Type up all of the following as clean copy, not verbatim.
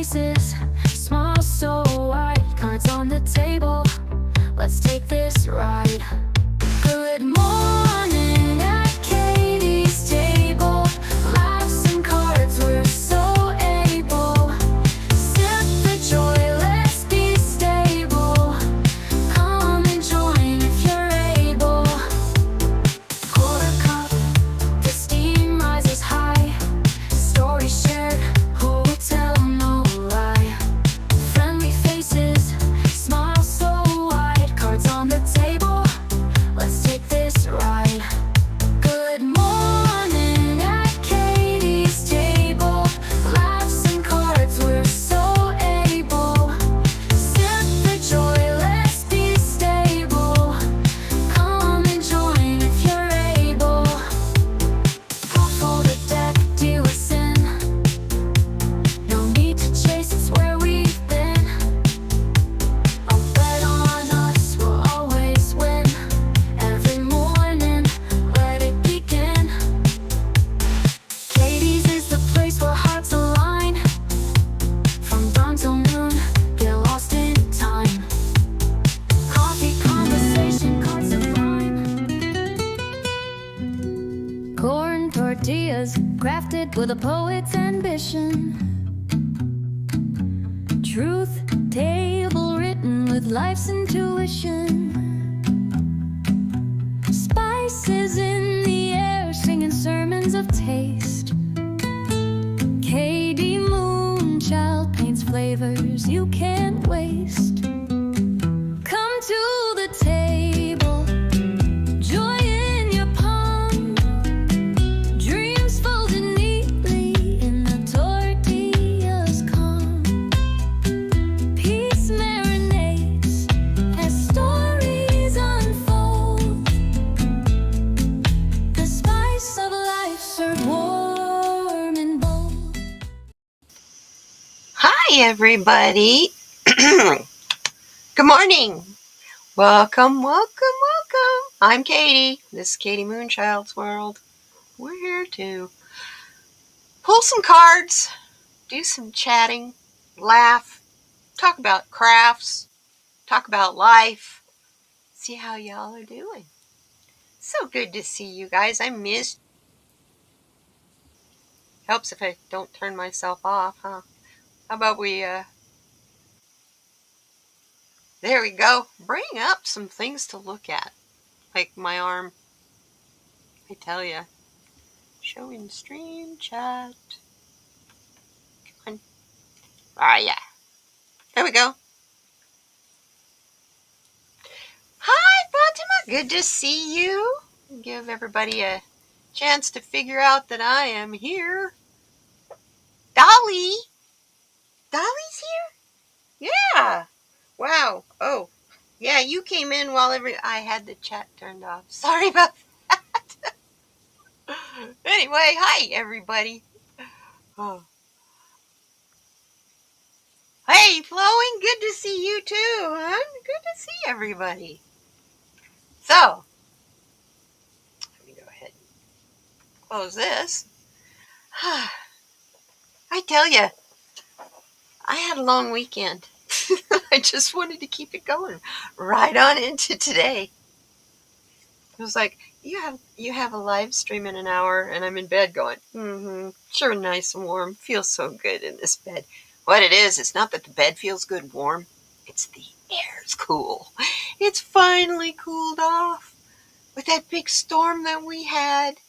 faces, small so wide, cards on the table. Let's take this ride. Good morning at Katie's table. Laughs and cards, we're so able. Sip the joy, let's be stable. Come and join if you're able. Pour a cup, the steam rises high. Story shared, who will tell no lie. Friendly faces, smile so wide, cards on the table. Let's take this ride. Good morning at Katie's table. Laughs and cards, we're so able. Sip the joy, let's be stable. Come and join if you're able. For the deck, deal with sin. No need to chase, it's where we've been. A bet on us, we'll always win. Every morning, let it begin. Katie's is the place where hearts align. From dawn till noon, get lost in time. Coffee, conversation, cards of rhyme. Corn tortillas, crafted with a poet's ambition. Truth, table written with life's intuition. Spices in the air, singing sermons of taste. Katie Moonchild paints flavors you can't waste. Come to the table, joy in your palm. Dreams folded neatly in the tortillas calm. Peace marinates as stories unfold. The spice of life served warm and bold. Hi, everybody. Good morning. Welcome, welcome, welcome. I'm Katie. This is Katie Moonchild's World. We're here to pull some cards, do some chatting, laugh, talk about crafts, talk about life, see how y'all are doing. So good to see you guys. I missed. Helps if I don't turn myself off, huh? How about we, there we go. Bring up some things to look at. Like my arm. I tell ya. Showing stream chat. Come on. Yeah. There we go. Hi, Fatima. Good to see you. Give everybody a chance to figure out that I am here. Dolly. Dolly's here? Yeah. Wow. Oh. Yeah, you came in while I had the chat turned off. Sorry about that. Anyway, hi, everybody. Oh. Hey, Flowing, good to see you too, huh? Good to see everybody. So, let me go ahead and close this. I tell you, I had a long weekend. I just wanted to keep it going right on into today. It was like, you have a live stream in an hour, and I'm in bed going, sure, nice and warm. Feels so good in this bed. What it is, it's not that the bed feels good warm. It's the air's cool. It's finally cooled off with that big storm that we had.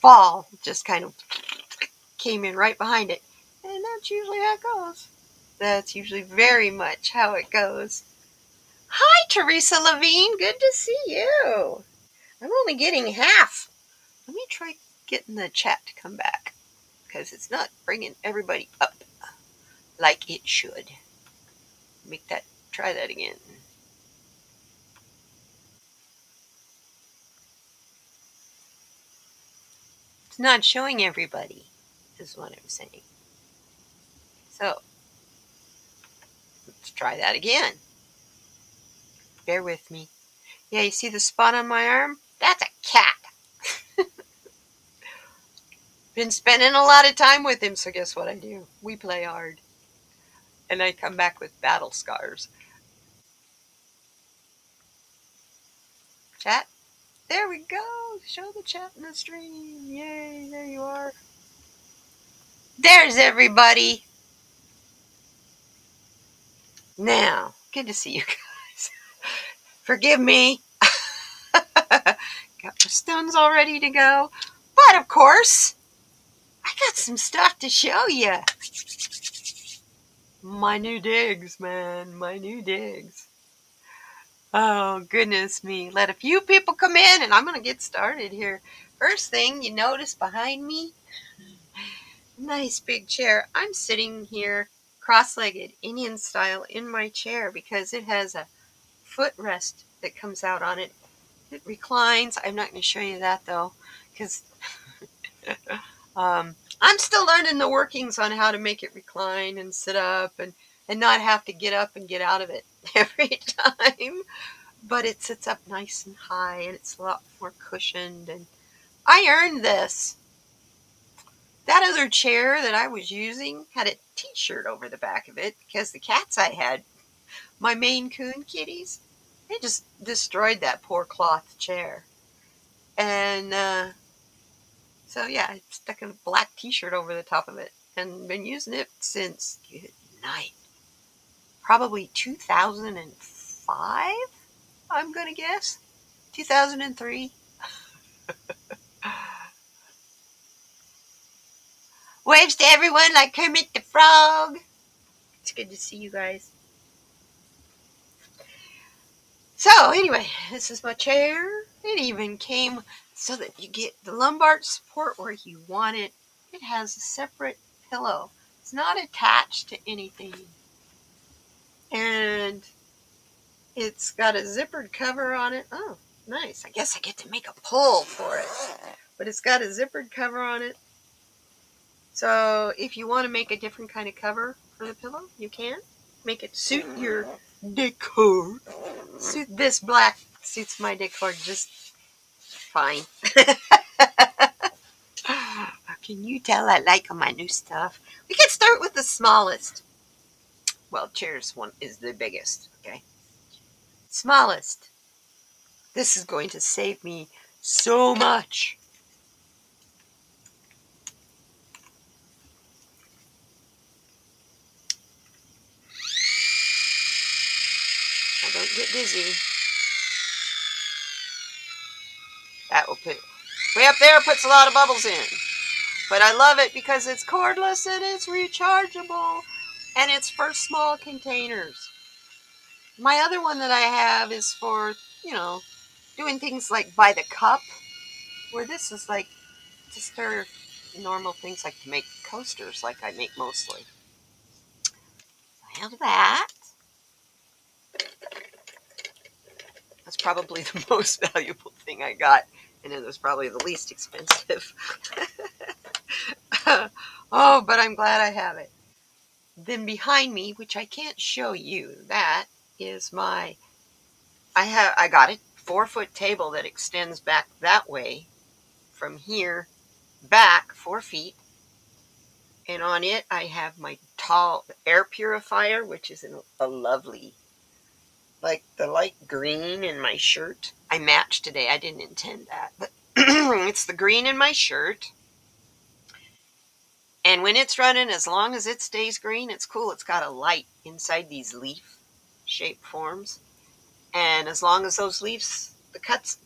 Fall just kind of came in right behind it. And that's usually how it goes. That's usually very much how it goes. Hi, Teresa Levine. Good to see you. I'm only getting half. Let me try getting the chat to come back, because it's not bringing everybody up like it should. Try that again. It's not showing everybody, is what I'm saying. So, let's try that again. Bear with me. Yeah, you see the spot on my arm? That's a cat. Been spending a lot of time with him, so guess what I do? We play hard. And I come back with battle scars. Chat? There we go. Show the chat in the stream. Yay, there you are. There's everybody. Now, good to see you guys. Forgive me. Got my stones all ready to go. But of course, I got some stuff to show you. My new digs, man. My new digs. Oh, goodness me. Let a few people come in and I'm going to get started here. First thing you notice behind me, nice big chair. I'm sitting here cross-legged, Indian style, in my chair because it has a footrest that comes out on it. It reclines. I'm not going to show you that though because I'm still learning the workings on how to make it recline and sit up and not have to get up and get out of it every time. But it sits up nice and high and it's a lot more cushioned, and I earned this. That other chair that I was using had a t-shirt over the back of it because the cats I had, my Maine Coon kitties, they just destroyed that poor cloth chair. And so yeah, I stuck a black t-shirt over the top of it and been using it since, good night, probably 2005, I'm going to guess. 2003. Waves to everyone like Kermit the Frog. It's good to see you guys. So anyway, this is my chair. It even came so that you get the lumbar support where you want it. It has a separate pillow. It's not attached to anything. And it's got a zippered cover on it. Oh, nice. I guess I get to make a pull for it. But it's got a zippered cover on it. So if you want to make a different kind of cover for the pillow, you can. Make it suit your decor. This black suits my decor just fine. Can you tell I like all my new stuff? We can start with the smallest. Well, chairs one is the biggest, okay? Smallest. This is going to save me so much. Now don't get dizzy. That will put way up there, puts a lot of bubbles in. But I love it because it's cordless and it's rechargeable and it's for small containers. My other one that I have is for, doing things like by the cup, where this is like just for normal things like to make coasters like I make mostly. I have that. That's probably the most valuable thing I got, and it was probably the least expensive. Oh, but I'm glad I have it. Then behind me, which I can't show you, that is I got a 4-foot table that extends back that way from here back 4 feet. And on it, I have my tall air purifier, which is a lovely, like the light green in my shirt. I matched today. I didn't intend that, but it's the green in my shirt. And when it's running, as long as it stays green, it's cool. It's got a light inside these leaf-shaped forms. And as long as those leaves, the cutouts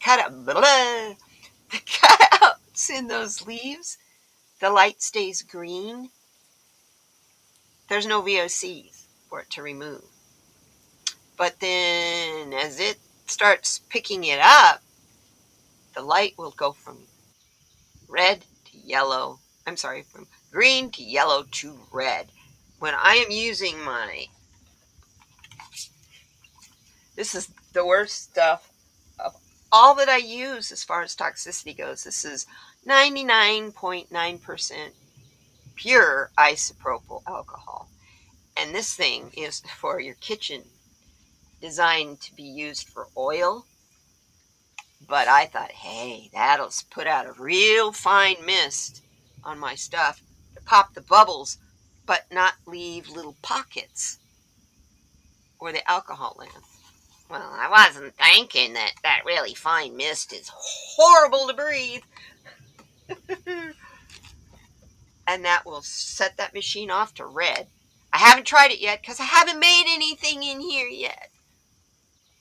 in those leaves, the light stays green, there's no VOCs for it to remove. But then as it starts picking it up, the light will go from red to yellow. I'm sorry, from green to yellow to red. When I am using this is the worst stuff of all that I use as far as toxicity goes. This is 99.9% pure isopropyl alcohol. And this thing is for your kitchen, designed to be used for oil. But I thought, hey, that'll put out a real fine mist on my stuff to pop the bubbles, but not leave little pockets where the alcohol lands. Well, I wasn't thinking that really fine mist is horrible to breathe. And that will set that machine off to red. I haven't tried it yet because I haven't made anything in here yet.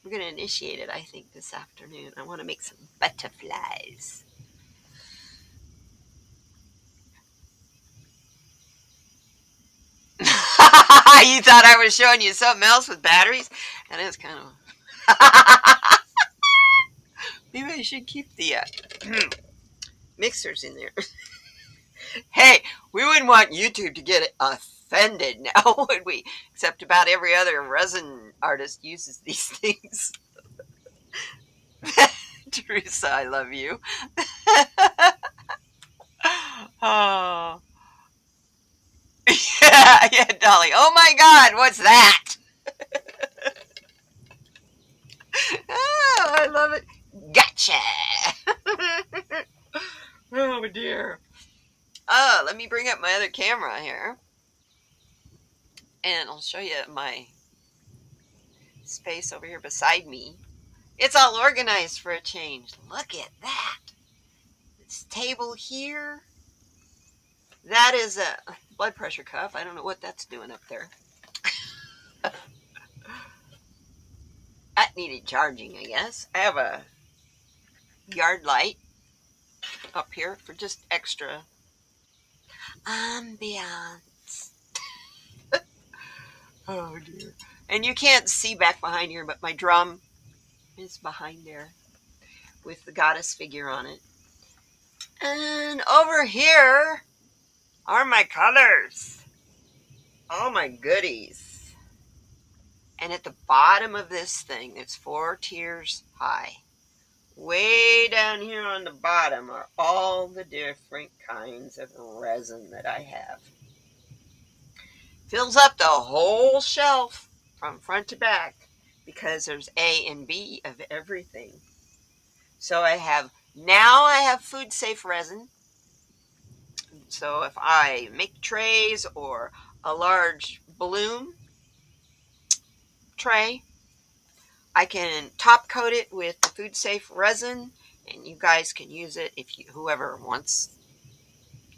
We're going to initiate it, I think, this afternoon. I want to make some butterflies. You thought I was showing you something else with batteries? That is kind of... Maybe I should keep the mixers in there. Hey, we wouldn't want YouTube to get offended now, would we? Except about every other resin artist uses these things. Teresa, I love you. Oh. Yeah, Dolly. Oh my God, what's that? Oh, I love it. Gotcha. Oh dear. Oh, let me bring up my other camera here. And I'll show you my space over here beside me. It's all organized for a change. Look at that. This table here. That is a blood pressure cuff. I don't know what that's doing up there. That needed charging, I guess. I have a yard light up here for just extra ambiance. Oh dear. And you can't see back behind here, but my drum is behind there with the goddess figure on it. And over here are my colors. All my goodies. And at the bottom of this thing, it's 4 tiers high. Way down here on the bottom are all the different kinds of resin that I have. Fills up the whole shelf from front to back because there's A and B of everything. So I have food safe resin. So if I make trays or a large balloon tray, I can top coat it with the food safe resin, and you guys can use it if whoever wants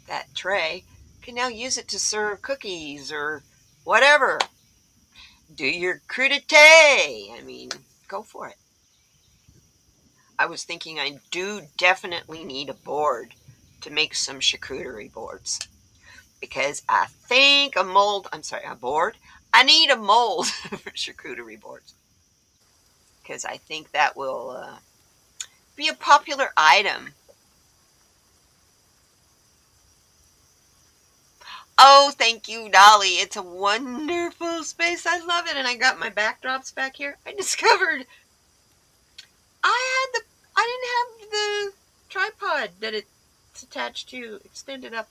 that tray can now use it to serve cookies or whatever. Do your crudité. I mean, go for it. I was thinking I do definitely need a board to make some charcuterie boards, because I think a board. I need a mold for charcuterie boards, because I think that will be a popular item. Oh, thank you, Dolly. It's a wonderful space. I love it. And I got my backdrops back here. I discovered I didn't have the tripod that it's attached to extended up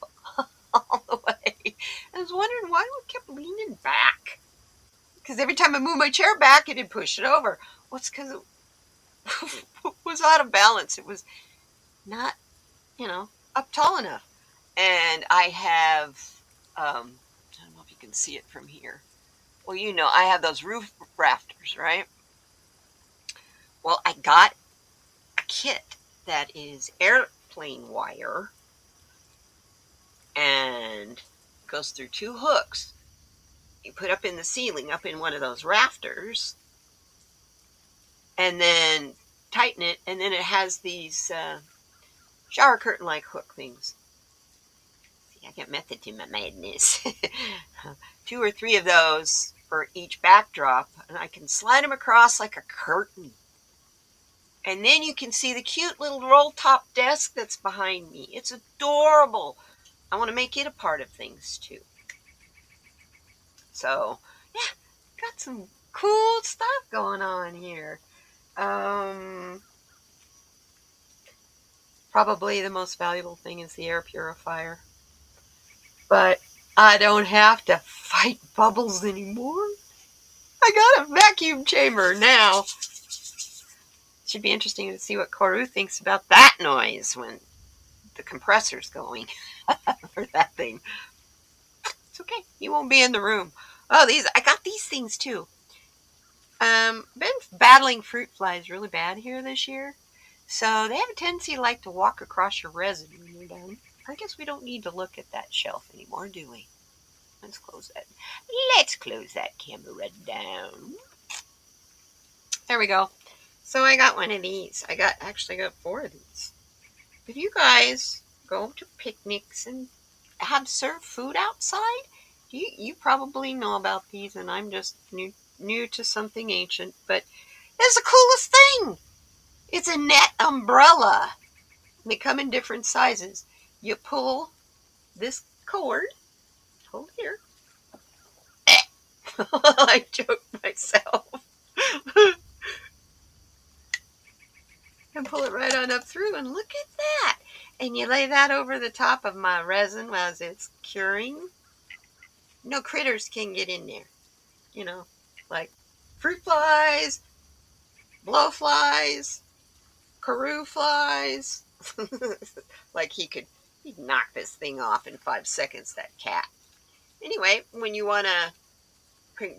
all the way. I was wondering why it kept leaning back. Because every time I moved my chair back, it'd push it over. Well, it's because it was out of balance. It was not, up tall enough. And I have, I don't know if you can see it from here. Well, I have those roof rafters, right? Well, I got a kit that is airplane wire and goes through 2 hooks. You put up in the ceiling, up in one of those rafters, and then tighten it, and then it has these shower curtain-like hook things. See, I got method to my madness. 2 or 3 of those for each backdrop, and I can slide them across like a curtain. And then you can see the cute little roll-top desk that's behind me. It's adorable. I want to make it a part of things, too. So, yeah, got some cool stuff going on here. Probably the most valuable thing is the air purifier. But I don't have to fight bubbles anymore. I got a vacuum chamber now. Should be interesting to see what Koru thinks about that noise when the compressors going for that thing. It's okay. You won't be in the room. Oh, I got these things too. Been battling fruit flies really bad here this year. So they have a tendency to walk across your resin when you're done. I guess we don't need to look at that shelf anymore, do we? Let's close that. Let's close that camera down. There we go. So I got one of these. Actually got 4 of these. If you guys go to picnics and have served food outside, you probably know about these, and I'm just new to something ancient, but it's the coolest thing. It's a net umbrella. They come in different sizes. You pull this cord. Hold here. I choked myself. And pull it right on up through, and look at that. And you lay that over the top of my resin as it's curing. No critters can get in there. You know, like fruit flies, blowflies, Karoo flies. Like he'd knock this thing off in 5 seconds, that cat. Anyway, when you want to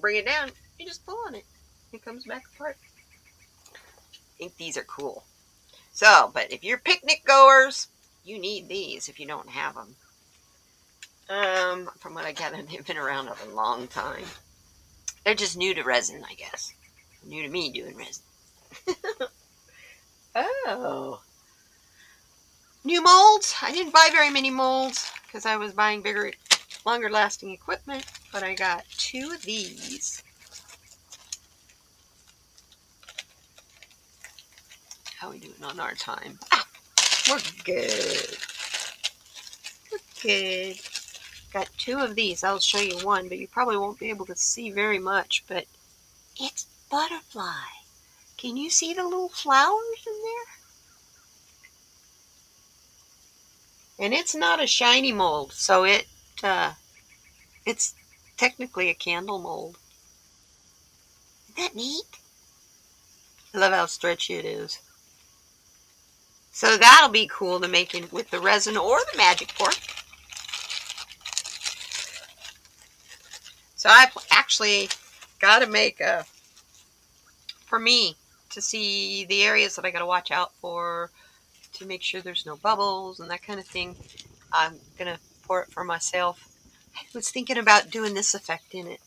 bring it down, you just pull on it. It comes back apart. I think these are cool. So, but if you're picnic goers, you need these if you don't have them. From what I gather, they've been around a long time. They're just new to resin, I guess. New to me doing resin. Oh. New molds. I didn't buy very many molds because I was buying bigger, longer lasting equipment, but I got 2 of these. How are we doing on our time? We're good. We're good. Got 2 of these. I'll show you one, but you probably won't be able to see very much, but it's butterfly. Can you see the little flowers in there? And it's not a shiny mold, so it's technically a candle mold. Isn't that neat? I love how stretchy it is. So that'll be cool to make it with the resin or the magic fork. So I actually got to make for me to see the areas that I got to watch out for, to make sure there's no bubbles and that kind of thing. I'm going to pour it for myself. I was thinking about doing this effect in it,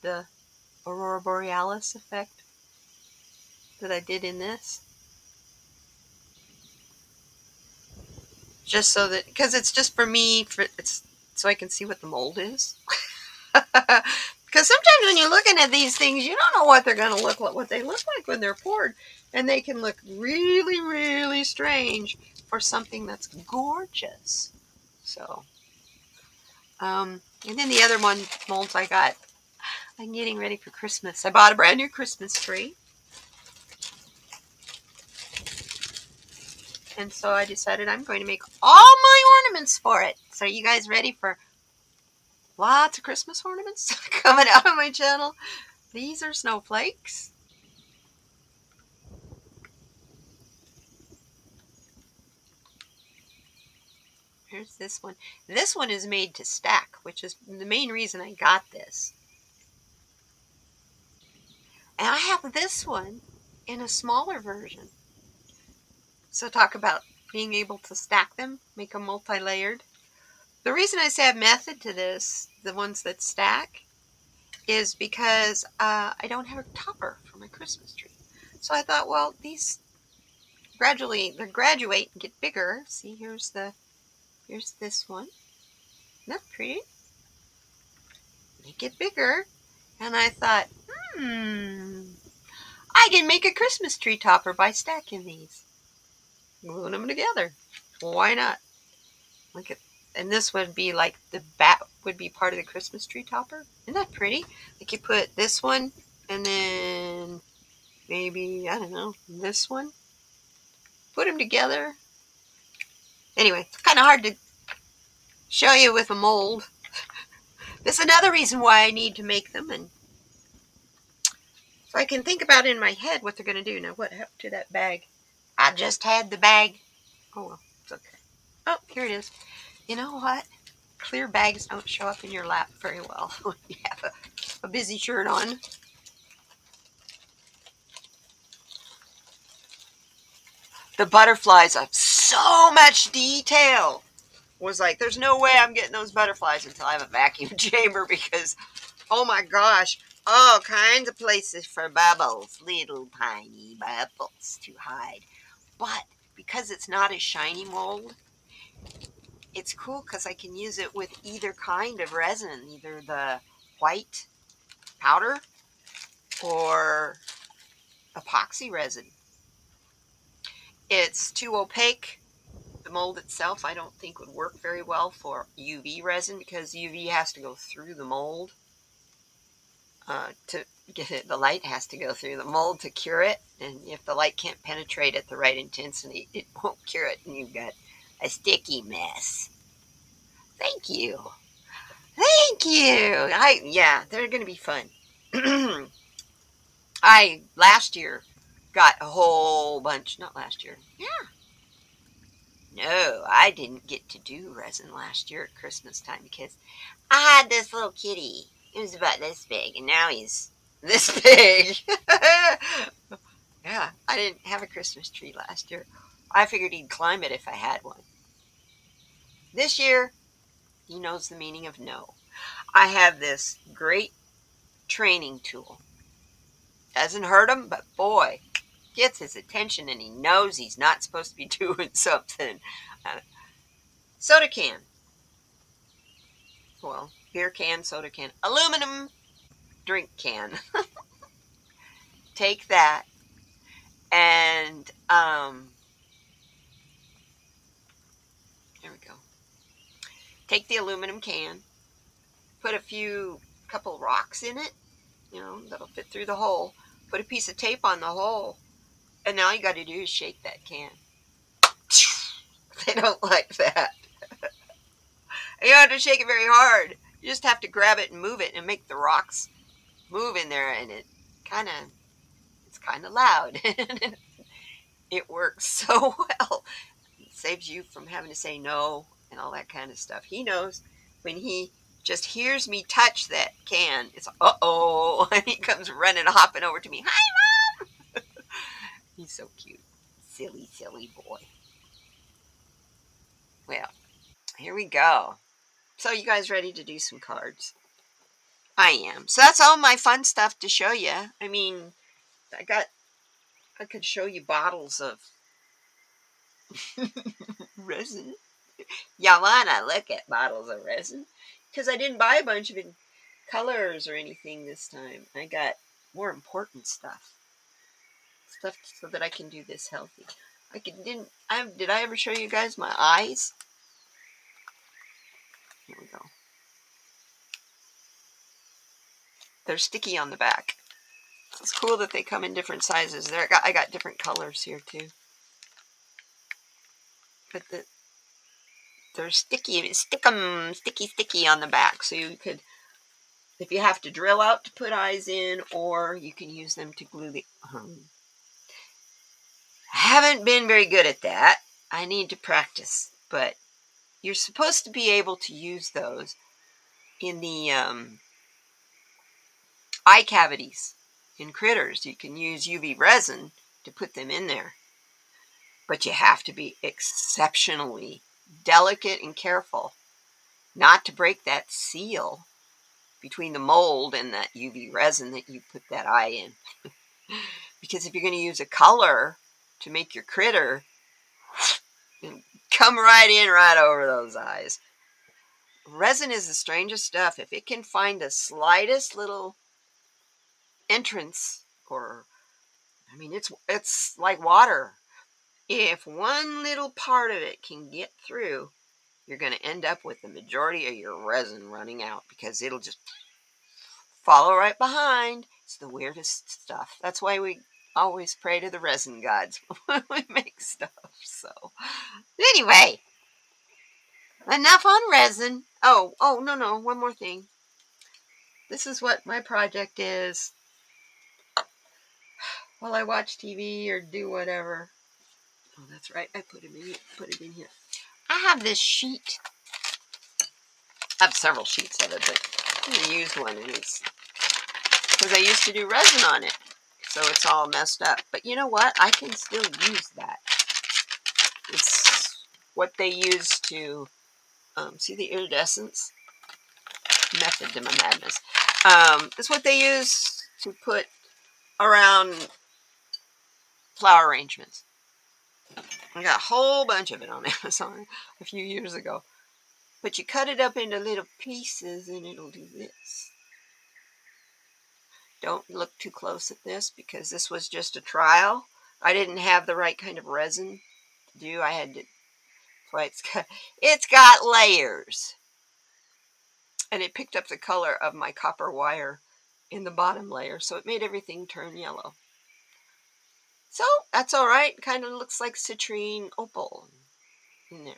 the Aurora Borealis effect that I did in this. Just so that, because it's just for me, it's so I can see what the mold is. Because sometimes when you're looking at these things, you don't know what they're going to look like, what they look like when they're poured. And they can look really, really strange for something that's gorgeous. So, and then the other molds I got, I'm getting ready for Christmas. I bought a brand new Christmas tree. And so I decided I'm going to make all my ornaments for it. So are you guys ready for lots of Christmas ornaments coming out of my channel? These are snowflakes. Here's this one. This one is made to stack, which is the main reason I got this. And I have this one in a smaller version. So talk about being able to stack them, make them multi-layered. The reason I say I have method to this, the ones that stack, is because I don't have a topper for my Christmas tree. So I thought, well, these they graduate and get bigger. See, here's this one. Isn't that pretty? They get bigger. And I thought, I can make a Christmas tree topper by stacking these. Gluing them together. Why not? Look at, and this would be like the bat would be part of the Christmas tree topper. Isn't that pretty? Like you put this one and then maybe, I don't know, this one. Put them together. Anyway, it's kind of hard to show you with a mold. This is another reason why I need to make them, and so I can think about in my head what they're going to do. Now, what happened to that bag? I just had the bag. Oh, well, it's okay. Oh, here it is. You know what? Clear bags don't show up in your lap very well when you have a busy shirt on. The butterflies have so much detail. Was like, there's no way I'm getting those butterflies until I have a vacuum chamber because, oh my gosh, all kinds of places for bubbles, little tiny bubbles to hide. But because it's not a shiny mold, it's cool because I can use it with either kind of resin, either the white powder or epoxy resin. It's too opaque. The mold itself, I don't think would work very well for UV resin because UV has to go through the mold to get it. The light has to go through the mold to cure it, and if the light can't penetrate at the right intensity, it won't cure it, and you've got a sticky mess. Thank you. Thank you. Yeah, they're gonna be fun. I last year got a whole bunch. Not last year. Yeah. No, I didn't get to do resin last year at Christmas time because I had this little kitty. He was about this big, and now he's this big. Yeah, I didn't have a Christmas tree last year. I figured he'd climb it if I had one. This year, he knows the meaning of no. I have this great training tool. Doesn't hurt him, but boy, gets his attention and he knows he's not supposed to be doing something. Uh, Soda can. Well, beer can, soda can, aluminum drink can. Take that and there we go. Take the aluminum can, put couple rocks in it, that'll fit through the hole. Put a piece of tape on the hole, and all you got to do is shake that can. They don't like that. You don't have to shake it very hard. You just have to grab it and move it and make the rocks move in there, and it's kind of loud. It works so well. It saves you from having to say no and all that kind of stuff. He knows when he just hears me touch that can, it's uh-oh, and he comes running, hopping over to me. Hi, Mom! He's so cute. Silly, silly boy. Well, here we go. So you guys ready to do some cards? I am. So that's all my fun stuff to show you. I mean, I could show you bottles of resin. Y'all wanna look at bottles of resin? Because I didn't buy a bunch of colors or anything this time. I got more important stuff. Stuff so that I can do this healthy. Did I ever show you guys my eyes? Here we go. They're sticky on the back. It's cool that they come in different sizes. I got different colors here too. But they're sticky. Sticky on the back. So you could, if you have to drill out to put eyes in, or you can use them to glue the. I haven't been very good at that. I need to practice. But you're supposed to be able to use those in the eye cavities in critters. You can use UV resin to put them in there. But you have to be exceptionally delicate and careful not to break that seal between the mold and that UV resin that you put that eye in. Because if you're going to use a color to make your critter, it'll come right in right over those eyes. Resin is the strangest stuff. If it can find the slightest little entrance, it's like water. If one little part of it can get through, you're going to end up with the majority of your resin running out because it'll just follow right behind. It's the weirdest stuff. That's why we always pray to the resin gods when we make stuff. So, anyway, enough on resin. Oh, no, one more thing. This is what my project is while I watch TV or do whatever. Oh, that's right. I put it in here. I have this sheet. I have several sheets of it, but I used one, and it's because I used to do resin on it, so it's all messed up. But you know what? I can still use that. It's what they use to see the iridescence method to my madness. It's what they use to put around flower arrangements. I got a whole bunch of it on Amazon a few years ago. But you cut it up into little pieces and it'll do this. Don't look too close at this because this was just a trial. I didn't have the right kind of resin to do. I had to, that's why it's got layers. And it picked up the color of my copper wire in the bottom layer, so it made everything turn yellow. So that's all right. Kind of looks like citrine opal in there.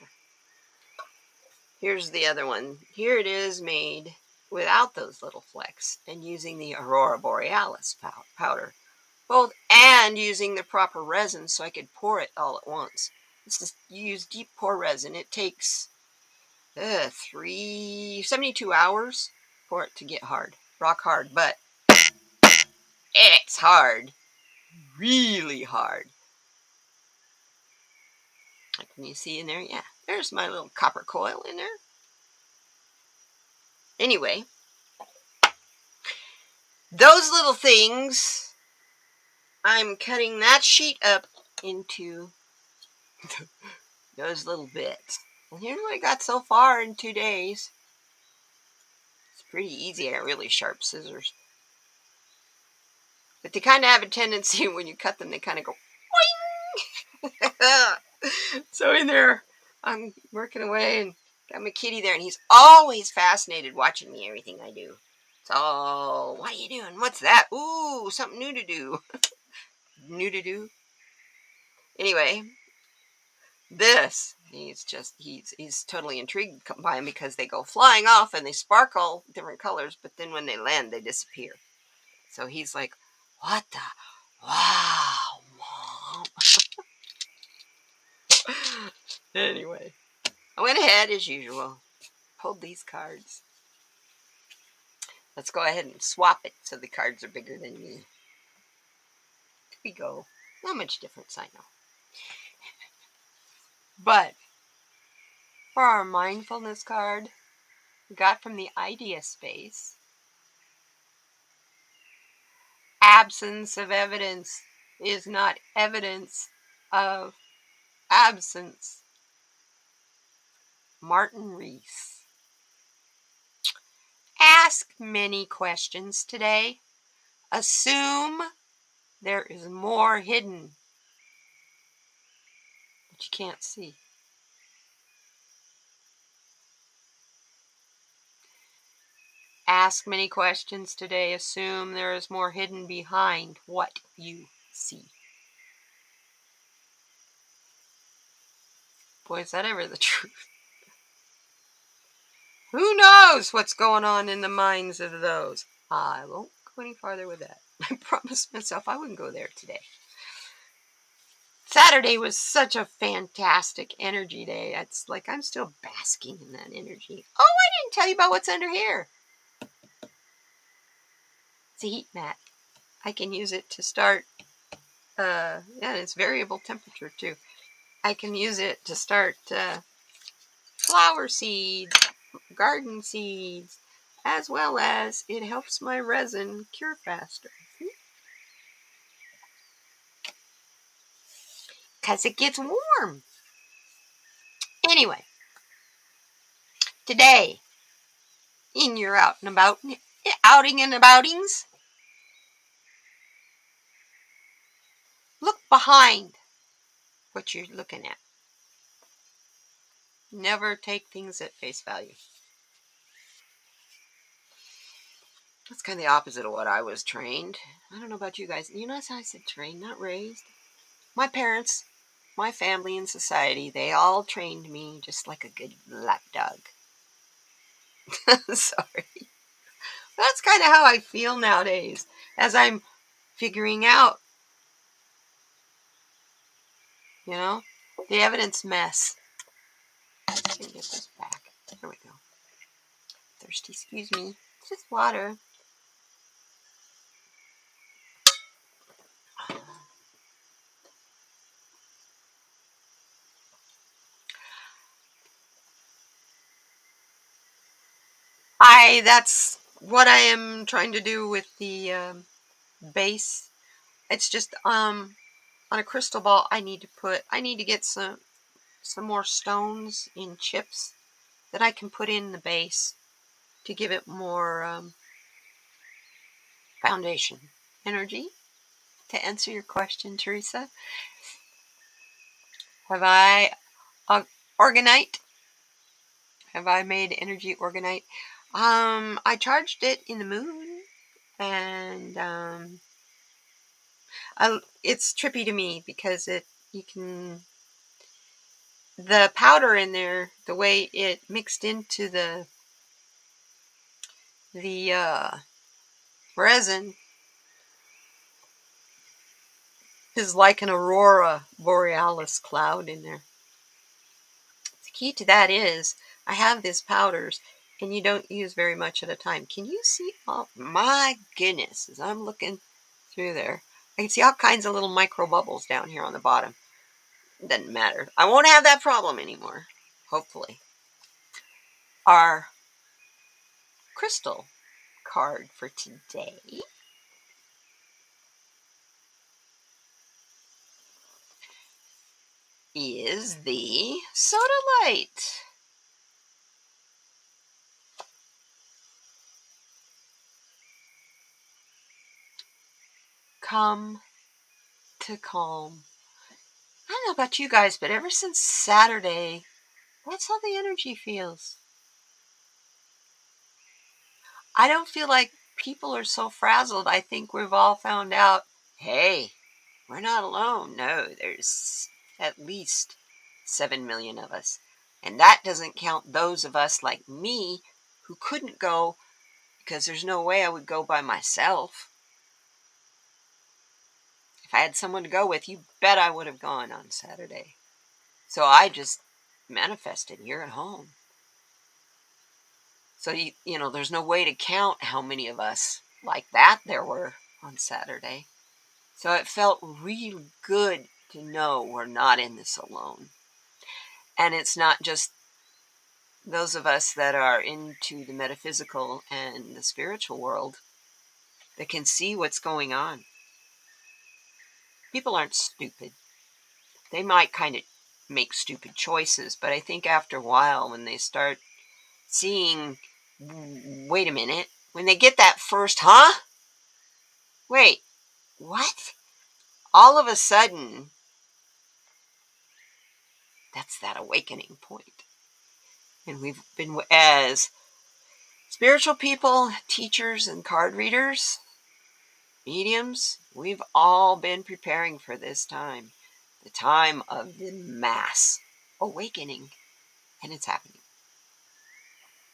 Here's the other one. Here it is made without those little flecks and using the Aurora Borealis powder. Both and using the proper resin so I could pour it all at once. This is, you use deep pour resin. It takes 72 hours for it to get hard, rock hard, but it's hard, really hard. Can you see in there? Yeah, there's my little copper coil in there. Anyway, those little things, I'm cutting that sheet up into those little bits. And here's what I got so far in 2 days. It's pretty easy. I got really sharp scissors. But they kind of have a tendency when you cut them, they kind of go boing! So in there, I'm working away and got my kitty there, and he's always fascinated watching me, everything I do. So, what are you doing? What's that? Ooh, something new to do. New to do? Anyway, this, he's totally intrigued by them because they go flying off and they sparkle different colors, but then when they land, they disappear. So he's like, what the? Wow, Mom. Anyway, I went ahead as usual, pulled these cards. Let's go ahead and swap it so the cards are bigger than me. There we go. Not much difference, I know. But for our mindfulness card, we got from the Idea Space, absence of evidence is not evidence of absence. Martin Rees. Ask many questions today. Assume there is more hidden that you can't see. Ask many questions today. Assume there is more hidden behind what you see. Boy, is that ever the truth. Who knows what's going on in the minds of those? I won't go any farther with that. I promised myself I wouldn't go there today. Saturday was such a fantastic energy day. It's like I'm still basking in that energy. Oh, I didn't tell you about what's under here. It's a heat mat. I can use it to start, yeah, it's variable temperature too. I can use it to start flower seeds, garden seeds, as well as it helps my resin cure faster. Because it gets warm. Anyway, today, in your outing and aboutings, look behind what you're looking at. Never take things at face value. That's kind of the opposite of what I was trained. I don't know about you guys. You notice how I said trained, not raised? My parents, my family, and society, they all trained me just like a good lapdog. Sorry. That's kind of how I feel nowadays as I'm figuring out, the evidence mess. Let's get this back. There we go. Thirsty, excuse me. It's just water. That's what I am trying to do with the base. It's just on a crystal ball. I need to get some more stones in chips that I can put in the base to give it more foundation energy. To answer your question, Teresa, have I orgonite? Have I made energy orgonite? I charged it in the moon, and it's trippy to me because the powder in there, the way it mixed into the resin is like an aurora borealis cloud in there. The key to that is I have these powders and you don't use very much at a time. Can you see? Oh my goodness, as I'm looking through there, I can see all kinds of little micro bubbles down here on the bottom. It doesn't matter. I won't have that problem anymore, hopefully. Our crystal card for today is the Sodalite. Come to calm. I don't know about you guys, but ever since Saturday, that's how the energy feels. I don't feel like people are so frazzled. I think we've all found out, hey, we're not alone. No, there's at least 7 million of us. And that doesn't count those of us like me who couldn't go because there's no way I would go by myself. If I had someone to go with, you bet I would have gone on Saturday. So I just manifested here at home. So, there's no way to count how many of us like that there were on Saturday. So it felt really good to know we're not in this alone. And it's not just those of us that are into the metaphysical and the spiritual world that can see what's going on. People aren't stupid. They might kind of make stupid choices, but I think after a while when they start seeing, wait a minute, when they get that first, wait, what? All of a sudden, that's that awakening point. And we've been, as spiritual people, teachers, and card readers, mediums, we've all been preparing for this time. The time of the mass awakening. And it's happening.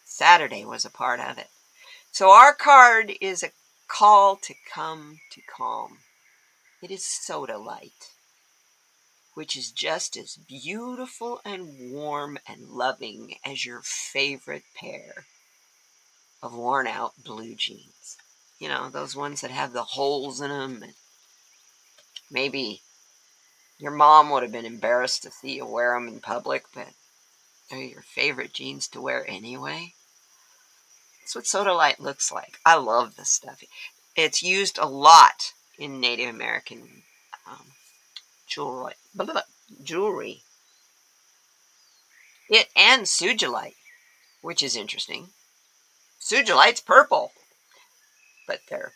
Saturday was a part of it. So our card is a call to come to calm. It is Sodalite, which is just as beautiful and warm and loving as your favorite pair of worn out blue jeans. Those ones that have the holes in them. And maybe your mom would have been embarrassed to see you wear them in public, but they're your favorite jeans to wear anyway. That's what Sodalite looks like. I love this stuff. It's used a lot in Native American jewelry. It and Sugilite, which is interesting. Sugilite's purple, but the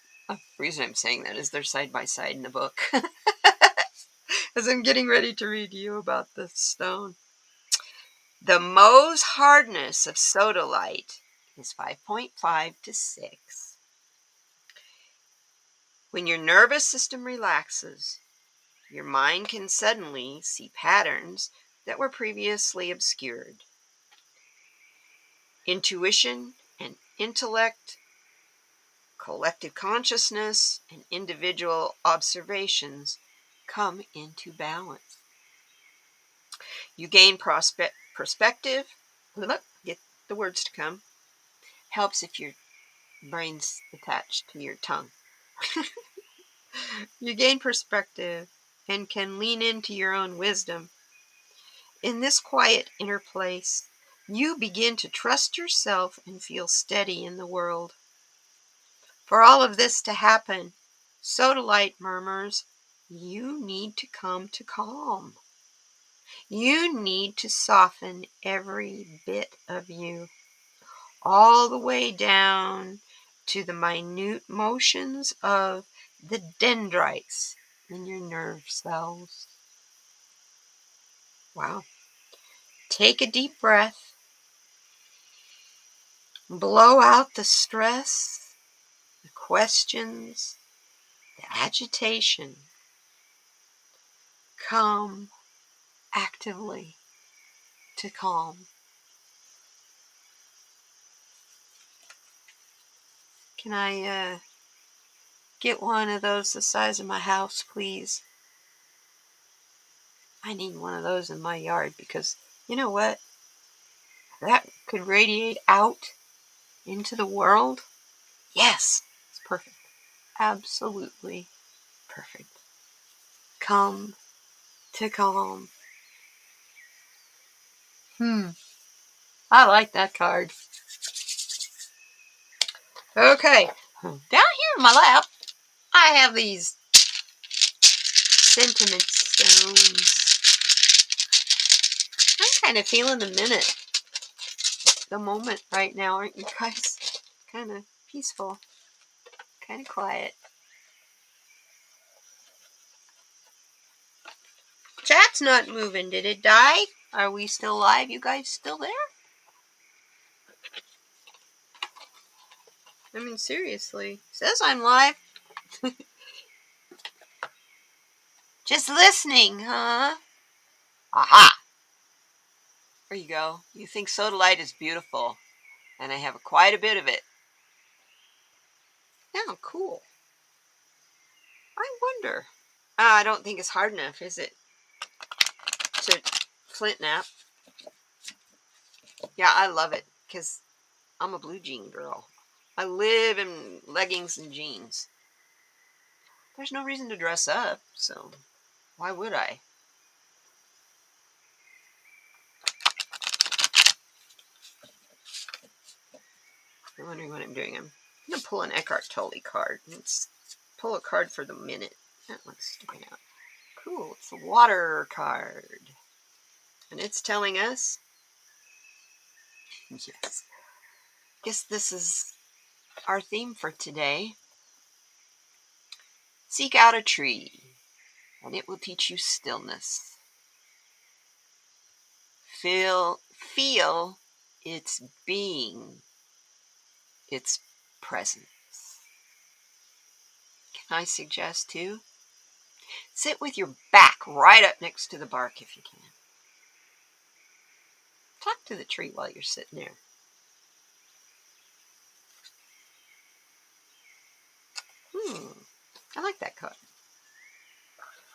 reason I'm saying that is they're side by side in the book. As I'm getting ready to read you about this stone. The Mohs hardness of Sodalite is 5.5 to 6. When your nervous system relaxes, your mind can suddenly see patterns that were previously obscured. Intuition and intellect, collective consciousness, and individual observations come into balance. You gain perspective. Look, get the words to come. Helps if your brain's attached to your tongue. You gain perspective and can lean into your own wisdom. In this quiet inner place, you begin to trust yourself and feel steady in the world. For all of this to happen, Sodalite murmurs, you need to come to calm. You need to soften every bit of you, all the way down to the minute motions of the dendrites in your nerve cells. Wow. Take a deep breath. Blow out the stress, the questions, the agitation. Come actively to calm. Can I get one of those the size of my house, please? I need one of those in my yard because you know what? That could radiate out into the world. Yes, it's perfect. Absolutely perfect. Come to calm. I like that card. Okay, down here in my lap, I have these sentiment stones. I'm kind of feeling the moment right now, aren't you guys? Kind of peaceful, kind of quiet. Chat's not moving. Did it die? Are we still live? You guys still there? I mean, seriously. It says I'm live. Just listening, huh? Aha! There you go. You think Sodalite is beautiful, and I have quite a bit of it. Yeah, cool. I wonder. I don't think it's hard enough, is it? To flint nap. Yeah, I love it because I'm a blue jean girl. I live in leggings and jeans. There's no reason to dress up, so why would I? I'm wondering what I'm doing. I'm going to pull an Eckhart Tolle card. Let's pull a card for the minute. That one's sticking out. Cool. It's a water card. And it's telling us, yes, guess this is our theme for today. Seek out a tree, and it will teach you stillness. Feel its being, its presence. Can I suggest too? Sit with your back right up next to the bark if you can. Talk to the tree while you're sitting there. I like that card.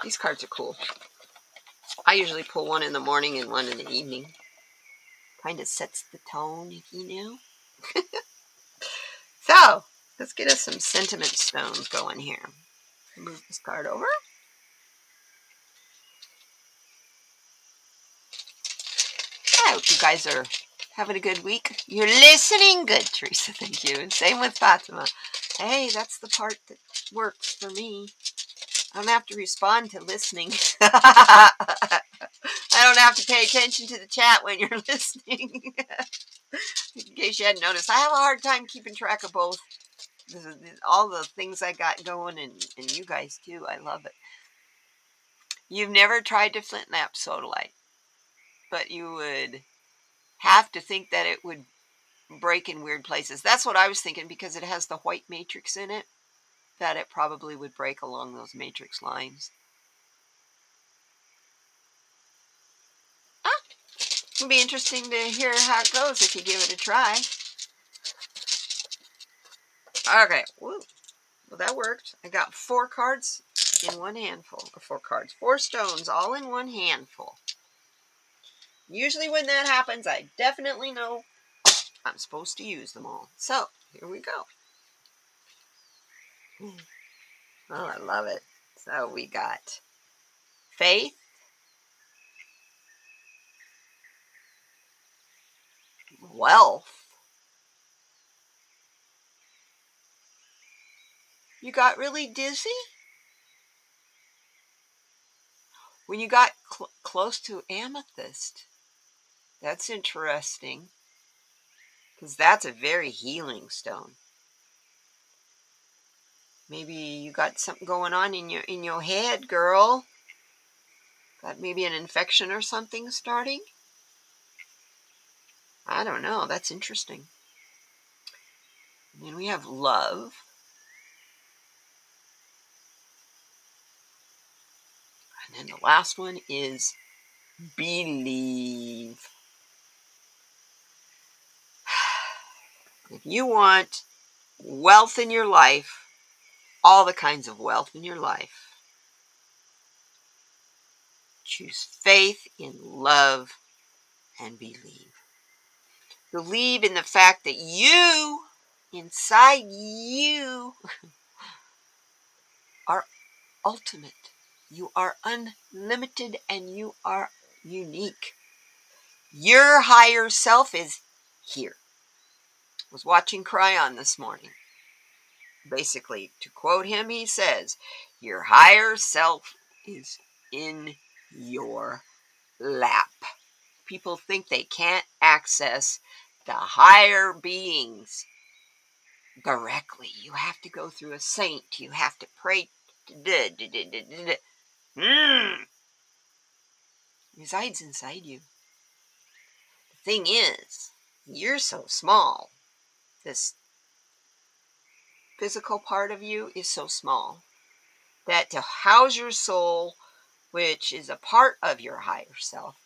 These cards are cool. I usually pull one in the morning and one in the evening. Kind of sets the tone, if you know. So, let's get us some sentiment stones going here. Move this card over. I hope you guys are having a good week. You're listening good, Teresa. Thank you. And same with Fatima. Hey, that's the part that works for me. I don't have to respond to listening. I don't have to pay attention to the chat when you're listening. In case you hadn't noticed, I have a hard time keeping track of both. All the things I got going and you guys too. I love it. You've never tried to flint nap Sodalite, but you would have to think that it would break in weird places. That's what I was thinking because it has the white matrix in it, that it probably would break along those matrix lines. It'll be interesting to hear how it goes if you give it a try. Okay. Woo. Well, that worked. I got 4 cards in one handful. Or 4 cards. 4 stones all in one handful. Usually when that happens, I definitely know I'm supposed to use them all. So, here we go. Oh, I love it. So we got faith, wealth. You got really dizzy? When you got close to amethyst. That's interesting. Because that's a very healing stone. Maybe you got something going on in your head, girl. Got maybe an infection or something starting? I don't know. That's interesting. And then we have love. And then the last one is believe. If you want wealth in your life, all the kinds of wealth in your life, choose faith in love and believe. Believe in the fact that you, inside you, are ultimate. You are unlimited and you are unique. Your higher self is here. I was watching Cryon this morning. Basically, to quote him, he says, your higher self is in your lap. People think they can't access the higher beings directly. You have to go through a saint. You have to pray. Resides inside you. The thing is, you're so small. This physical part of you is so small that to house your soul, which is a part of your higher self,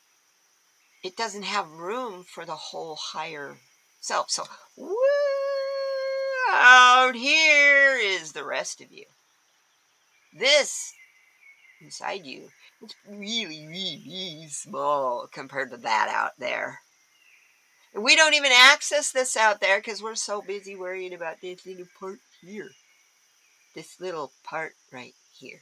it doesn't have room for the whole higher self. So, out here is the rest of you. This inside you, it's really, really small compared to that out there. And we don't even access this out there because we're so busy worrying about this little part here. This little part right here.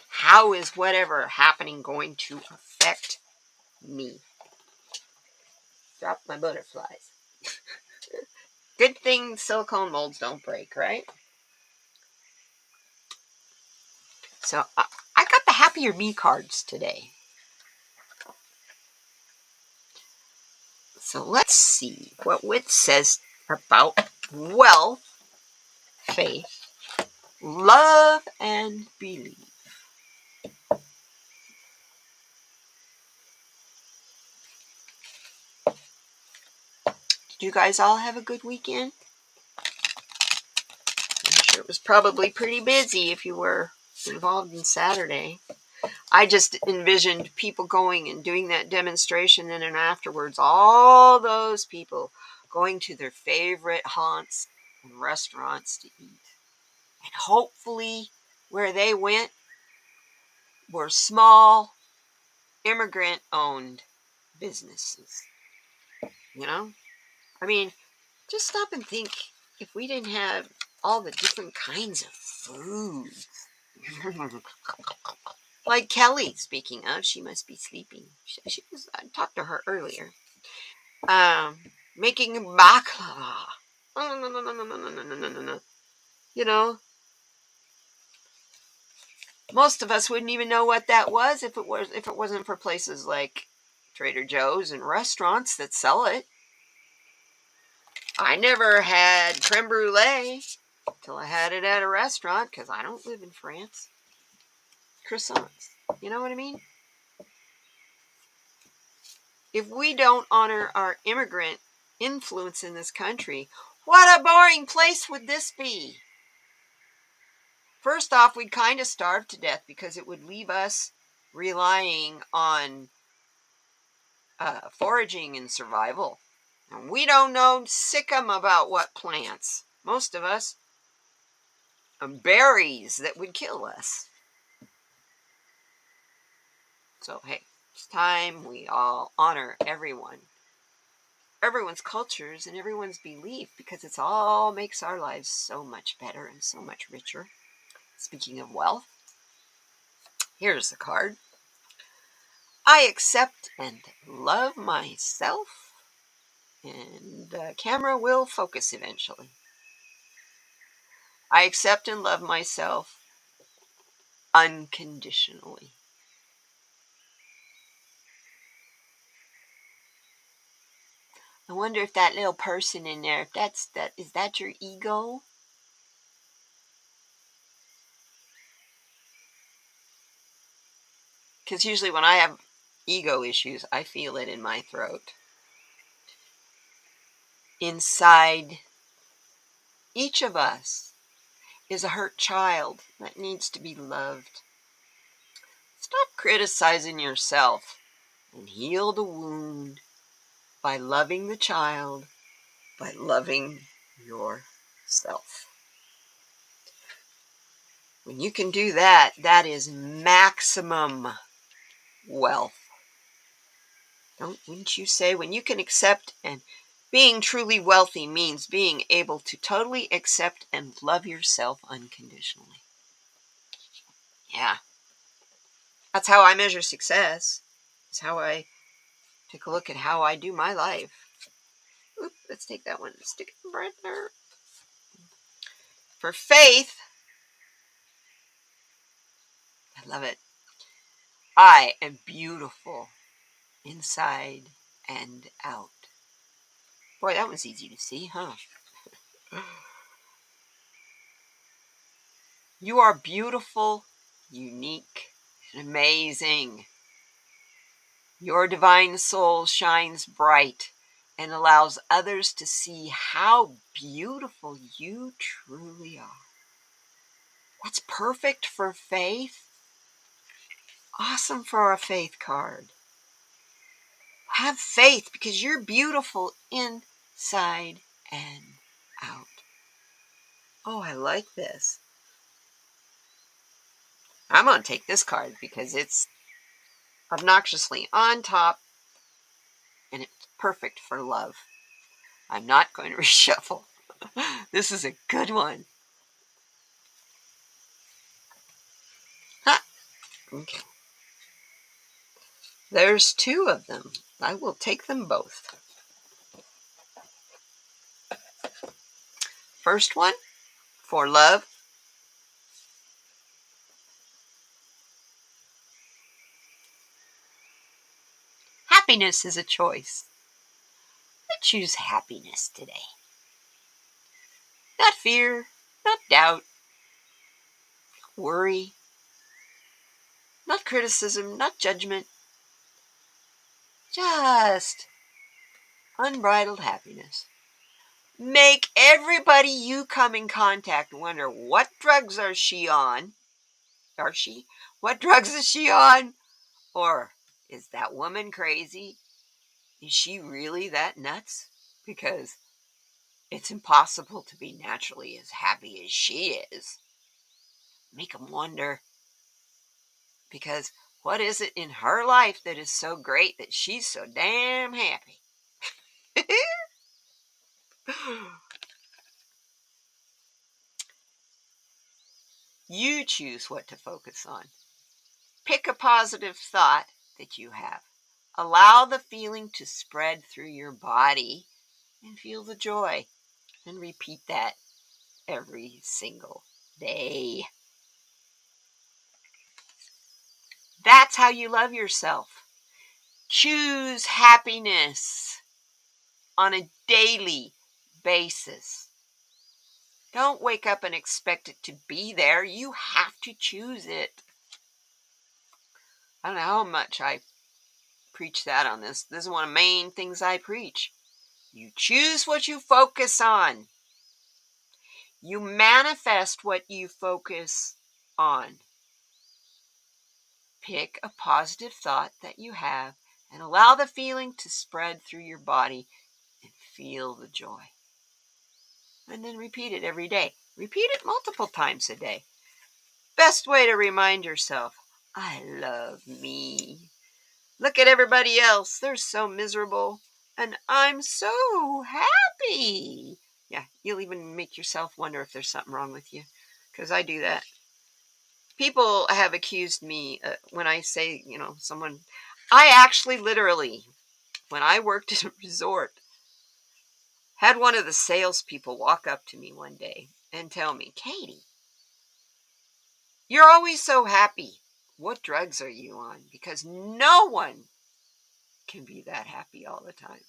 How is whatever happening going to affect me? Drop my butterflies. Good thing silicone molds don't break, right? So I got the Happier Me cards today. So let's see what it says about wealth, faith, love, and belief. Did you guys all have a good weekend? I'm sure it was probably pretty busy if you were involved in Saturday. I just envisioned people going and doing that demonstration, and then afterwards, all those people going to their favorite haunts and restaurants to eat. And hopefully, where they went were small, immigrant-owned businesses. You know? I mean, just stop and think if we didn't have all the different kinds of food. Like Kelly, speaking of, she must be sleeping. I talked to her earlier. Making baklava. You know, most of us wouldn't even know what that was if it wasn't for places like Trader Joe's and restaurants that sell it. I never had creme brulee till I had it at a restaurant because I don't live in France. Croissants. You know what I mean? If we don't honor our immigrant influence in this country, what a boring place would this be? First off, we'd kind of starve to death because it would leave us relying on foraging and survival. And we don't know sickum about what plants. Most of us, berries that would kill us. So, hey, It's time we all honor everyone's cultures and everyone's belief, because it's all makes our lives so much better and so much richer. Speaking of wealth, here's the card. I accept and love myself, and the camera will focus eventually. I accept and love myself unconditionally. I wonder if that little person in there, is that your ego? Because usually when I have ego issues, I feel it in my throat. Inside each of us is a hurt child that needs to be loved. Stop criticizing yourself and heal the wound by loving the child, by loving yourself. When you can do that, that is maximum wealth. Wouldn't you say, when you can accept, and being truly wealthy means being able to totally accept and love yourself unconditionally. Yeah. That's how I measure success. It's how I take a look at how I do my life. Oop, let's take that one and stick it right there. For faith, I love it. I am beautiful inside and out. Boy, that was easy to see, huh? You are beautiful, unique, and amazing. Your divine soul shines bright and allows others to see how beautiful you truly are. That's perfect for faith. Awesome for a faith card. Have faith, because you're beautiful inside and out. Oh, I like this. I'm going to take this card because it's obnoxiously on top and it's perfect for love. I'm not going to reshuffle. This is a good one. Ha! Okay. There's two of them. I will take them both. First one, for love. Happiness is a choice. I choose happiness today. Not fear, not doubt, not worry, not criticism, not judgment. Just unbridled happiness. Make everybody you come in contact wonder, what drugs are she on? Are she? What drugs is she on? Or is that woman crazy? Is she really that nuts? Because it's impossible to be naturally as happy as she is. Make them wonder. Because what is it in her life that is so great that she's so damn happy? You choose what to focus on. Pick a positive thought that you have. Allow the feeling to spread through your body and feel the joy. And repeat that every single day. That's how you love yourself. Choose happiness on a daily basis. Don't wake up and expect it to be there. You have to choose it. I don't know how much I preach that on this. This is one of the main things I preach. You choose what you focus on. You manifest what you focus on. Pick a positive thought that you have and allow the feeling to spread through your body and feel the joy. And then repeat it every day. Repeat it multiple times a day. Best way to remind yourself, I love me. Look at everybody else. They're so miserable. And I'm so happy. Yeah, you'll even make yourself wonder if there's something wrong with you. Because I do that. People have accused me when I say, someone. I actually literally, when I worked at a resort, had one of the salespeople walk up to me one day and tell me, Katie, you're always so happy. What drugs are you on? Because no one can be that happy all the time.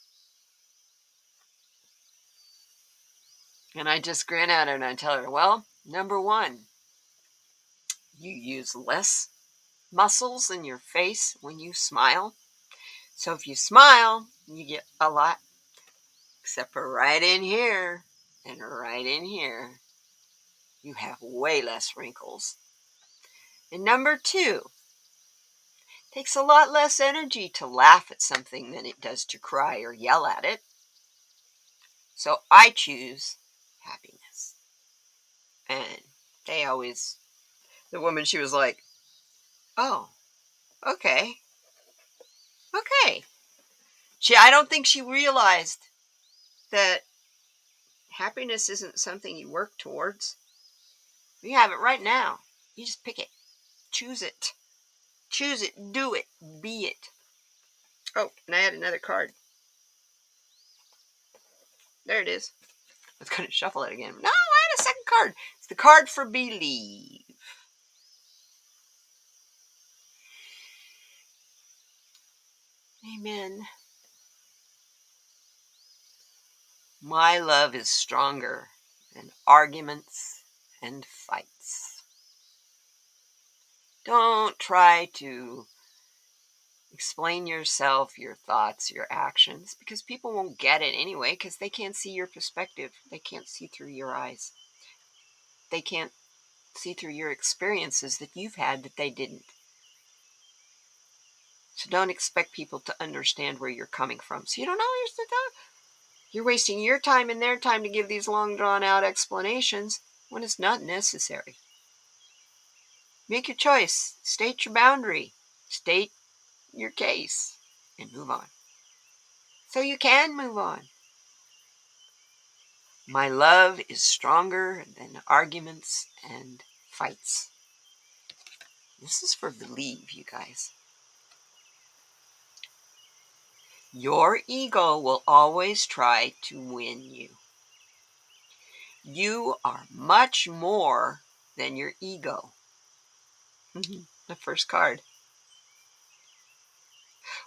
And I just grin at her and I tell her, well, number one, you use less muscles in your face when you smile. So if you smile, you get a lot, except for right in here and right in here. You have way less wrinkles. And number two, it takes a lot less energy to laugh at something than it does to cry or yell at it. So I choose happiness. And they always, the woman, she was like, oh, okay. I don't think she realized that happiness isn't something you work towards. You have it right now. You just pick it. Choose it. Choose it. Do it. Be it. Oh, and I had another card. There it is. I was going to shuffle it again. No, I had a second card. It's the card for believe. Amen. My love is stronger than arguments and fights. Don't try to explain yourself, your thoughts, your actions, because people won't get it anyway, because they can't see your perspective. They can't see through your eyes. They can't see through your experiences that you've had that they didn't. So don't expect people to understand where you're coming from. So you don't know you're wasting your time and their time to give these long drawn out explanations when it's not necessary. Make your choice. State your boundary. State your case and move on. So you can move on. My love is stronger than arguments and fights. This is for believe, you guys. Your ego will always try to win you. You are much more than your ego. The first card.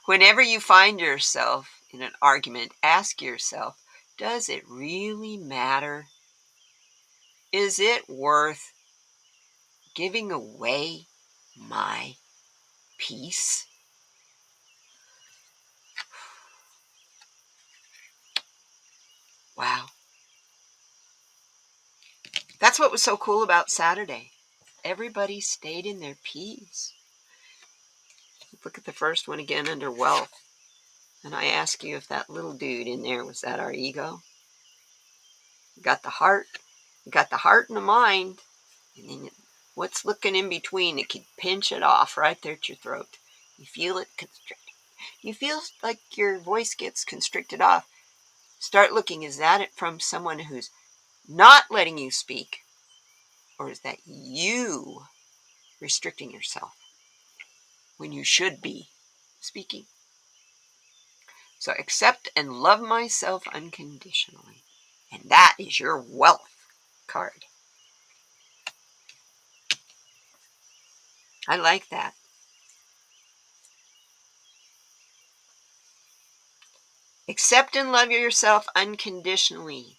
Whenever you find yourself in an argument, ask yourself, does it really matter? Is it worth giving away my peace? Wow. That's what was so cool about Saturday. Everybody stayed in their peace. Look at the first one again under wealth. And I ask you if that little dude in there, was that our ego? You got the heart. You got the heart and the mind. And then what's looking in between that could pinch it off right there at your throat. You feel it constricting. You feel like your voice gets constricted off. Start looking. Is that it from someone who's not letting you speak? Or is that you restricting yourself when you should be speaking? So accept and love myself unconditionally. And that is your wealth card. I like that. Accept and love yourself unconditionally.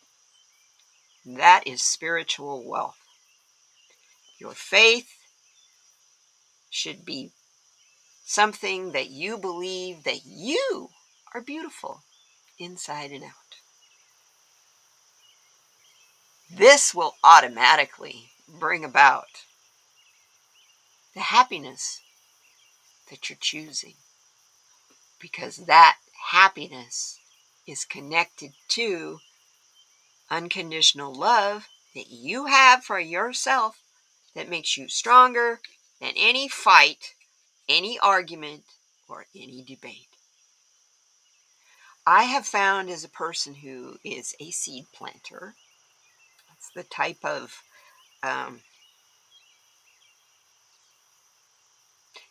That is spiritual wealth. Your faith should be something that you believe that you are beautiful inside and out. This will automatically bring about the happiness that you're choosing, because that happiness is connected to unconditional love that you have for yourself that makes you stronger than any fight, any argument, or any debate. I have found as a person who is a seed planter, that's the type of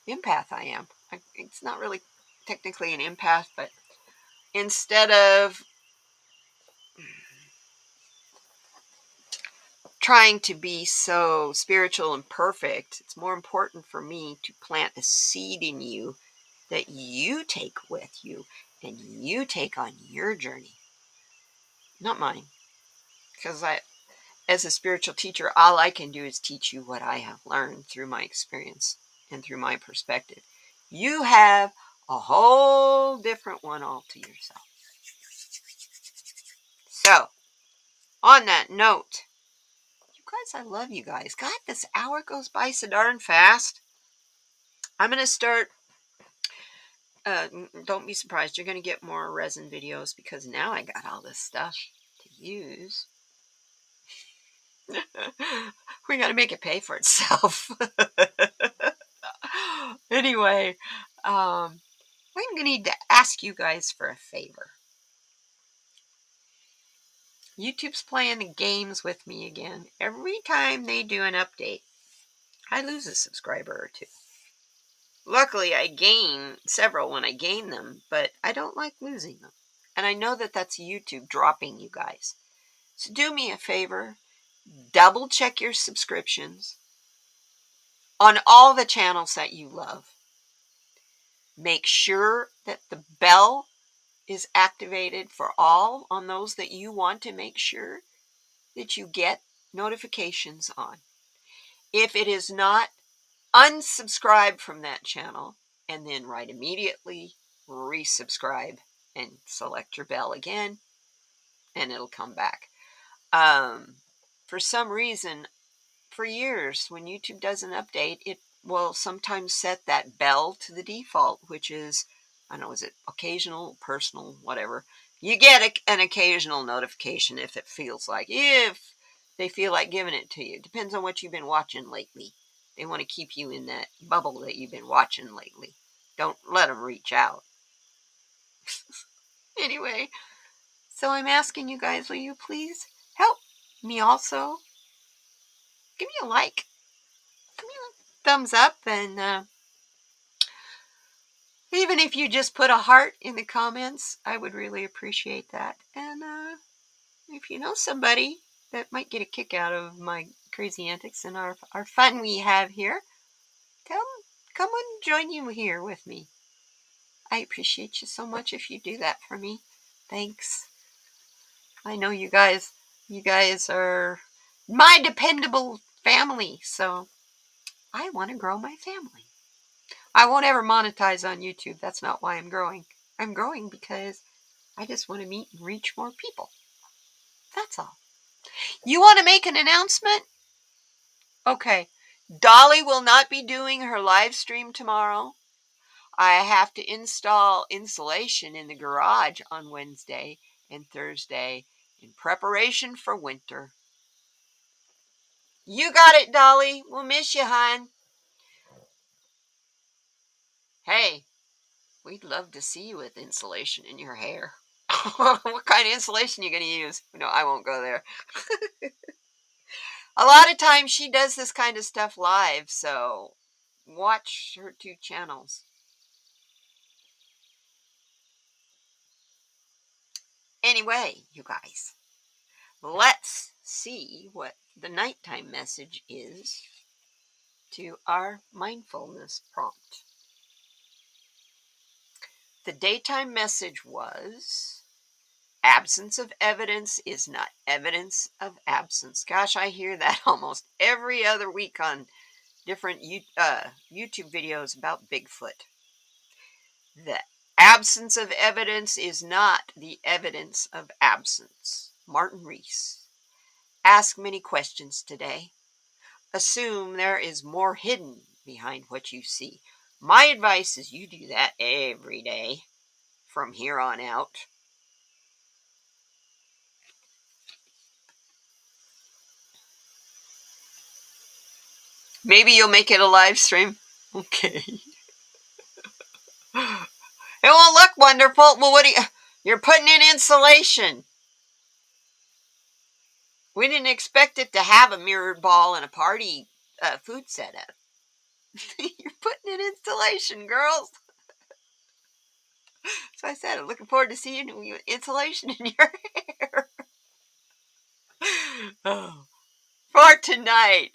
empath I am. It's not really technically an empath, but instead of trying to be so spiritual and perfect, it's more important for me to plant a seed in you that you take with you and you take on your journey, not mine. Because as a spiritual teacher, all I can do is teach you what I have learned through my experience and through my perspective. You have a whole different one all to yourself. So, on that note, you guys, I love you guys. God, this hour goes by so darn fast. I'm going to start, don't be surprised, you're going to get more resin videos because now I got all this stuff to use. We got to make it pay for itself. Anyway, I'm going to need to ask you guys for a favor. YouTube's playing the games with me again. Every time they do an update, I lose a subscriber or two. Luckily, I gain several when I gain them, but I don't like losing them. And I know that that's YouTube dropping you guys. So do me a favor, double check your subscriptions on all the channels that you love. Make sure that the bell is activated for all on those that you want to make sure that you get notifications on. If it is not, unsubscribe from that channel and then right immediately resubscribe and select your bell again and it'll come back. For some reason, for years, when YouTube does an update, it will sometimes set that bell to the default, which is, I don't know, is it occasional, personal, whatever. You get an occasional notification if it feels like, if they feel like giving it to you. It depends on what you've been watching lately. They want to keep you in that bubble that you've been watching lately. Don't let them reach out. Anyway, so I'm asking you guys, will you please help me also? Give me a like. Give me a thumbs up. And even if you just put a heart in the comments, I would really appreciate that. And if you know somebody that might get a kick out of my crazy antics and our fun we have here, tell them, come and join you here with me. I appreciate you so much if you do that for me. Thanks. I know you guys are my dependable family, so I want to grow my family. I won't ever monetize on YouTube. That's not why I'm growing. I'm growing because I just want to meet and reach more people. That's all. You want to make an announcement? Okay. Dolly will not be doing her live stream tomorrow. I have to install insulation in the garage on Wednesday and Thursday in preparation for winter. You got it, Dolly. We'll miss you, hon. Hey, we'd love to see you with insulation in your hair. What kind of insulation are you going to use? No, I won't go there. A lot of times she does this kind of stuff live, so watch her 2 channels. Anyway, you guys, let's see what the nighttime message is to our mindfulness prompt. The daytime message was, absence of evidence is not evidence of absence. Gosh, I hear that almost every other week on different YouTube videos about Bigfoot. The absence of evidence is not the evidence of absence. Martin Rees. Ask many questions today. Assume there is more hidden behind what you see. My advice is you do that every day from here on out. Maybe you'll make it a live stream. Okay. won't look wonderful. Well, what do you... You're putting in insulation. We didn't expect it to have a mirrored ball and a party food setup. You're putting in insulation, girls. So I said, I'm looking forward to seeing you insulation in your hair. Oh. For tonight,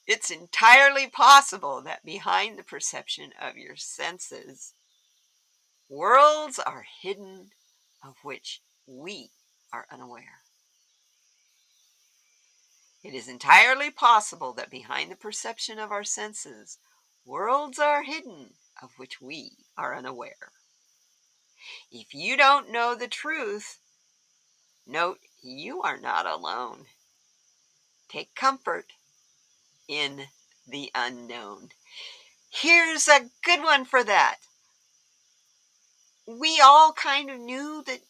it's entirely possible that behind the perception of your senses, worlds are hidden of which we are unaware. It is entirely possible that behind the perception of our senses, worlds are hidden of which we are unaware. If you don't know the truth, note you are not alone. Take comfort in the unknown. Here's a good one for that. We all kind of knew that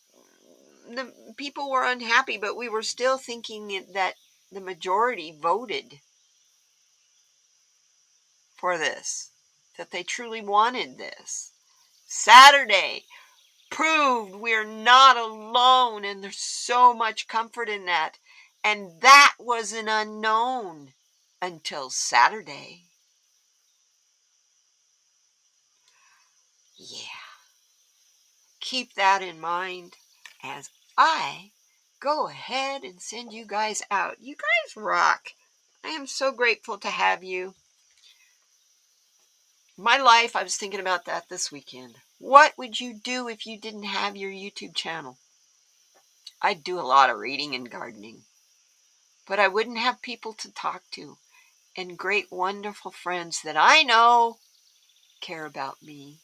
the people were unhappy, but we were still thinking that the majority voted for this, that they truly wanted this. Saturday proved we're not alone, and there's so much comfort in that. And that was an unknown until Saturday. Yeah. Keep that in mind as I go ahead and send you guys out. You guys rock. I am so grateful to have you. My life, I was thinking about that this weekend. What would you do if you didn't have your YouTube channel? I'd do a lot of reading and gardening, but I wouldn't have people to talk to and great, wonderful friends that I know care about me.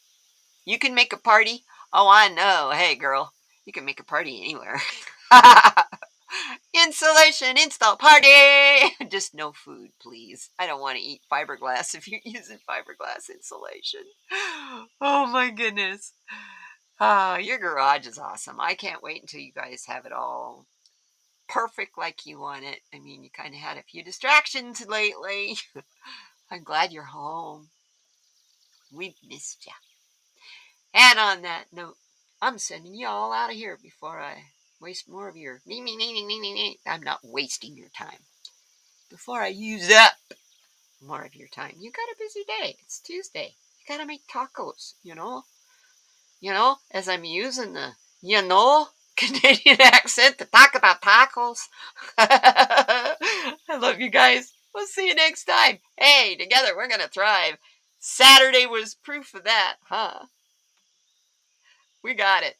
You can make a party. Oh, I know. Hey, girl, you can make a party anywhere. Insulation install party. Just no food, please. I don't want to eat fiberglass if you're using fiberglass insulation. Oh my goodness. Your garage is awesome. I can't wait until you guys have it all perfect like you want it. I mean, you kind of had a few distractions lately. I'm glad you're home. We've missed you. And on that note, I'm sending you all out of here before I waste more of your I'm not wasting your time. Before I use up more of your time. You got a busy day. It's Tuesday. You gotta make tacos, you know? As I'm using the Canadian accent to talk about tacos. I love you guys. We'll see you next time. Hey, together we're gonna thrive. Saturday was proof of that, huh? We got it.